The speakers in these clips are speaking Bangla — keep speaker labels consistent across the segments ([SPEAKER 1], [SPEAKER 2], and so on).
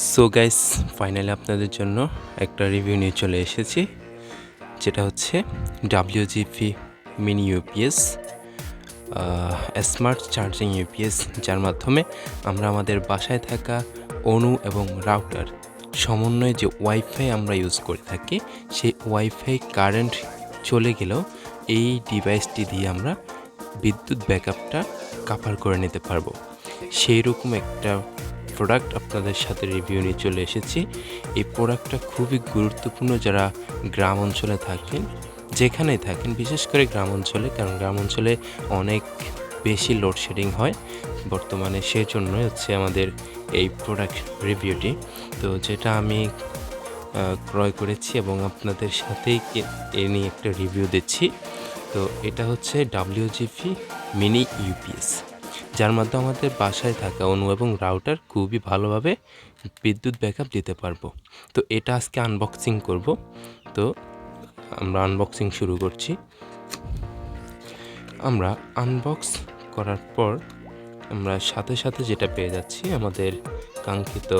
[SPEAKER 1] সো গাইস, ফাইনালি আপনাদের জন্য একটা রিভিউ নিয়ে চলে এসেছি, যেটা হচ্ছে WGP mini UPS, smart charging UPS, যার মাধ্যমে আমরা আমাদের বাসায় থাকা অণু এবং রাউটার সমন্বয়ে যে ওয়াইফাই আমরা ইউজ করে থাকি, সেই ওয়াইফাই কারেন্ট চলে গেলেও এই ডিভাইসটি দিয়ে আমরা বিদ্যুৎ ব্যাকআপটা কাভার করে নিতে পারবো। সেই রকম একটা প্রোডাক্ট আপনাদের সাথে রিভিউ নিয়ে চলে এসেছি। এই প্রোডাক্টটা খুবই গুরুত্বপূর্ণ যারা গ্রাম অঞ্চলে থাকেন, যেখানেই থাকেন, বিশেষ করে গ্রাম অঞ্চলে, কারণ গ্রাম অঞ্চলে অনেক বেশি লোডশেডিং হয় বর্তমানে। সেজন্যই হচ্ছে আমাদের এই প্রোডাক্ট রিভিউটি, তো যেটা আমি ক্রয় করেছি এবং আপনাদের সাথেই এ নিয়ে একটা রিভিউ দিচ্ছি। তো এটা হচ্ছে WGP মিনি ইউপিএস, যার মাধ্যমে আমাদের বাসায় থাকা অণু এবং রাউটার খুবই ভালোভাবে বিদ্যুৎ ব্যাকআপ দিতে পারবো। তো এটা আজকে আনবক্সিং করব। তো আমরা আনবক্সিং শুরু করছি। আমরা আনবক্স করার পর আমরা সাথে সাথে যেটা পেয়ে যাচ্ছি, আমাদের কাঙ্ক্ষিত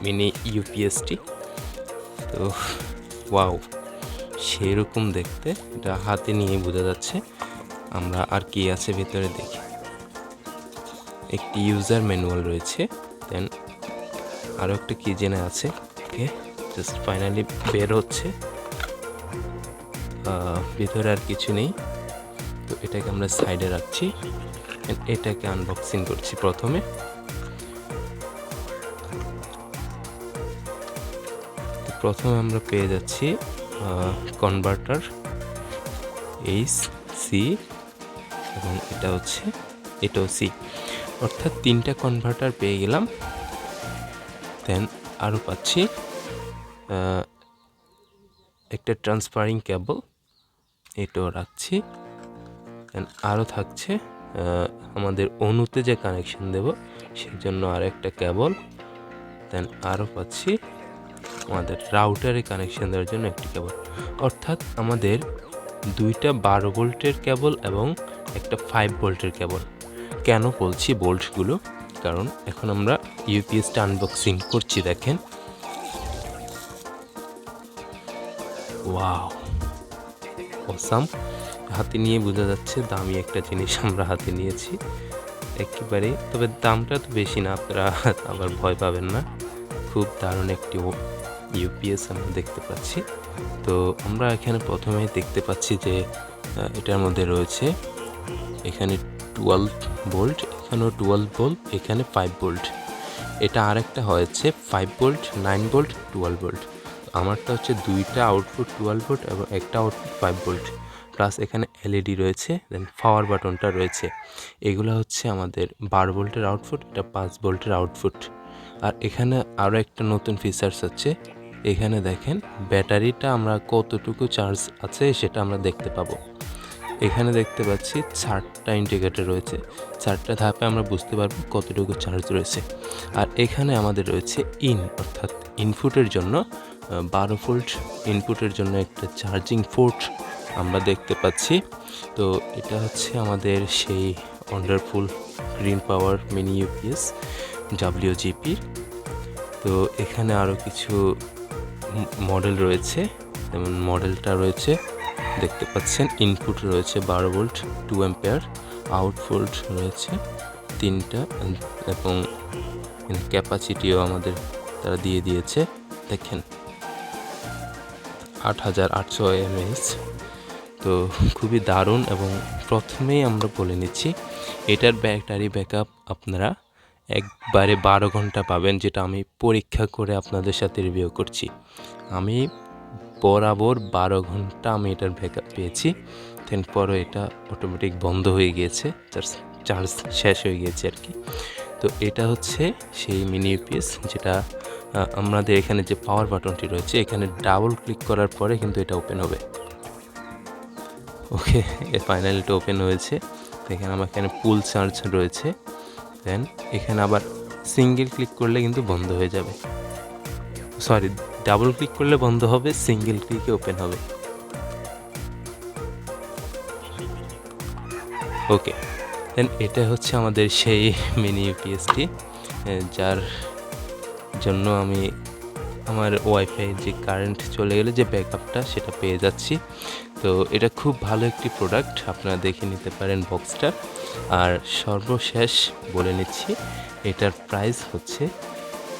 [SPEAKER 1] মিনি ইউপিএসটি। তো ওয়াও, সেরকম দেখতে, এটা হাতে নিয়ে বোঝা যাচ্ছে। আমরা আর কি আছে ভিতরে দেখি। একটি ইউজার ম্যানুয়াল রয়েছে, দেন আরও একটা কি জেনে আছে। ওকে, জাস্ট ফাইনালি বের হচ্ছে, ভিতরে আর কিছু নেই। তো এটাকে আমরা সাইডে রাখছি, এটাকে আনবক্সিং করছি। প্রথমে আমরা পেয়ে যাচ্ছি কনভার্টার সি, এবং এটাও সি, অর্থাৎ 3টা কনভার্টার পেয়ে গেলাম। দেন আরও পাচ্ছি একটা ট্রান্সফারিং কেবল, এটাও রাখছি। দেন আরও থাকছে আমাদের অণুতে যে কানেকশন দেব সেই জন্য আর একটা কেবল। দেন আরও পাচ্ছি আমাদের রাউটারে কানেকশন দেওয়ার জন্য একটি কেবল, অর্থাৎ আমাদের 2টা 12 ভোল্টের কেবল এবং একটা 5 ভোল্টের কেবল। কেন বলছি বোল্টগুলো, কারণ এখন আমরা ইউপিএসটা আনবক্সিং করছি। দেখেন, ওয়াও, অসাম। হাতে নিয়ে বোঝা যাচ্ছে দামি একটা জিনিস আমরা হাতে নিয়েছি একেবারে। তবে দামটা তো বেশি না, আপনারা আবার ভয় পাবেন না। খুব দারুণ একটি ইউপিএস আমরা দেখতে পাচ্ছি। তো আমরা এখানে প্রথমেই দেখতে পাচ্ছি যে এটার মধ্যে রয়েছে এখানে 12 ভোল্ট, এখানেও 12 ভোল্ট, এখানে 5 ভোল্ট। এটা আরেকটা হয়েছে 5 ভোল্ট, 9 ভোল্ট, 12 ভোল্ট। আমারটা হচ্ছে 2টা আউটপুট 12 ভোল্ট এবং একটা আউটপুট 5 ভোল্ট, প্লাস এখানে এলইডি রয়েছে, দেন পাওয়ার বাটনটা রয়েছে। এগুলো হচ্ছে আমাদের 12 ভোল্টের আউটপুট, এটা 5 ভোল্টের আউটপুট। আর এখানে আরও একটা নতুন ফিচার্স হচ্ছে, এখানে দেখেন ব্যাটারিটা আমরা কতটুকু চার্জ আছে সেটা আমরা দেখতে পাবো। এখানে দেখতে পাচ্ছি 4টা ইন্ডিকেটর রয়েছে, 4টা ধাপে আমরা বুঝতে পারবো কতটুকু চার্জ রয়েছে। আর এখানে আমাদের রয়েছে অর্থাৎ ইনপুটের জন্য 12 ভোল্ট ইনপুটের জন্য একটা চার্জিং পোর্ট আমরা দেখতে পাচ্ছি। তো এটা হচ্ছে আমাদের সেই ওয়ান্ডারফুল গ্রিন পাওয়ার মিনি ইউপিএস WGP। তো এখানে আরও কিছু মডেল রয়েছে, যেমন মডেলটা রয়েছে দেখতে পাচ্ছেন। ইনপুট রয়েছে 12 ভোল্ট 2 অ্যাম্পিয়ার, আউটপুট রয়েছে 3টা, এবং ক্যাপাসিটিও আমাদের তারা দিয়ে দিয়েছে। দেখেন 8800 mAh। তো খুবই দারুণ। এবং প্রথমেই আমরা বলে নিচ্ছি, এটার ব্যাটারি ব্যাকআপ আপনারা একবারে 12 ঘন্টা পাবেন, যেটা আমি পরীক্ষা করে আপনাদের সাথে রিভিউ করছি। আমি বরাবর 12 ঘন্টা আমি এটার ব্যাকআপ পেয়েছি। দেন পরে এটা অটোমেটিক বন্ধ হয়ে গিয়েছে, চার্জ শেষ হয়ে গিয়েছে আর কি। তো এটা হচ্ছে সেই মিনি ইউপিএস, যেটা আমাদের এখানে যে পাওয়ার বাটনটি রয়েছে, এখানে ডাবল ক্লিক করার পরে কিন্তু এটা ওপেন হবে। ওকে, ফাইনালি এটা ওপেন হয়েছে। দেখেন আমার এখানে ফুল চার্জ রয়েছে। দেন এখানে আবার সিঙ্গেল ক্লিক করলে কিন্তু বন্ধ হয়ে যাবে, সরি, ডাবল ক্লিক করলে বন্ধ হবে, সিঙ্গেল ক্লিকে ওপেন হবে। ওকে, দেন এটা হচ্ছে আমাদের সেই মিনি ইউপিএসটি, যার জন্য আমি আমার ওয়াইফাই যে কারেন্ট চলে গেলে যে ব্যাকআপটা সেটা পেয়ে যাচ্ছি। তো এটা খুব ভালো একটি প্রোডাক্ট, আপনারা দেখে নিতে পারেন বক্সটা। আর সর্বশেষ বলে নিচ্ছি, এটার প্রাইস হচ্ছে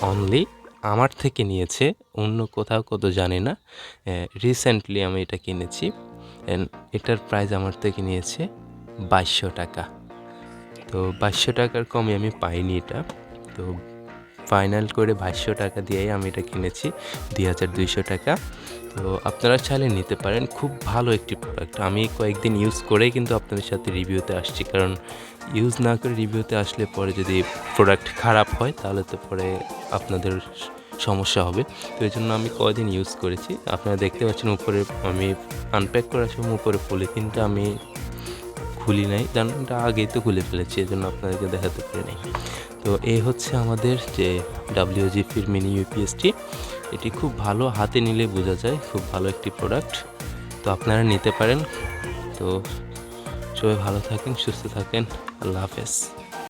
[SPEAKER 1] অনলি, আমার থেকে নিয়েছে, অন্য কোথাও কত জানি না, রিসেন্টলি আমি এটা কিনেছি। এটার প্রাইস আমার থেকে নিয়েছে 2200 টাকা। তো 2200 টাকার কমে আমি পাইনি এটা। তো ফাইনাল করে 2200 টাকা দিয়েই আমি এটা কিনেছি, 2200 টাকা। তো আপনারা চাইলে নিতে পারেন, খুব ভালো একটি প্রোডাক্ট। আমি কয়েকদিন ইউজ করেই কিন্তু আপনাদের সাথে রিভিউতে আসছি, কারণ ইউজ না করে রিভিউতে আসলে পরে যদি প্রোডাক্ট খারাপ হয় তাহলে তো পরে আপনাদের সমস্যা হবে। তো এই জন্য আমি কয়েকদিন ইউজ করেছি। আপনারা দেখতে পাচ্ছেন উপরে আমি আনপ্যাক করার সময় উপরে পলিথিনটা আমি খুলি নাই, কারণ এটা আগেই তো খুলে ফেলেছি, এই জন্য আপনাদেরকে দেখাতে পারি নাই। তো এই হচ্ছে আমাদের যে WGFির মিনি ইউপিএসটি। এটি খুব ভালো, হাতে নিলে বোঝা যায়, খুব ভালো একটি প্রোডাক্ট। তো আপনারা নিতে পারেন। তো সবাই ভালো থাকেন, সুস্থ থাকেন, আল্লাহ হাফেজ।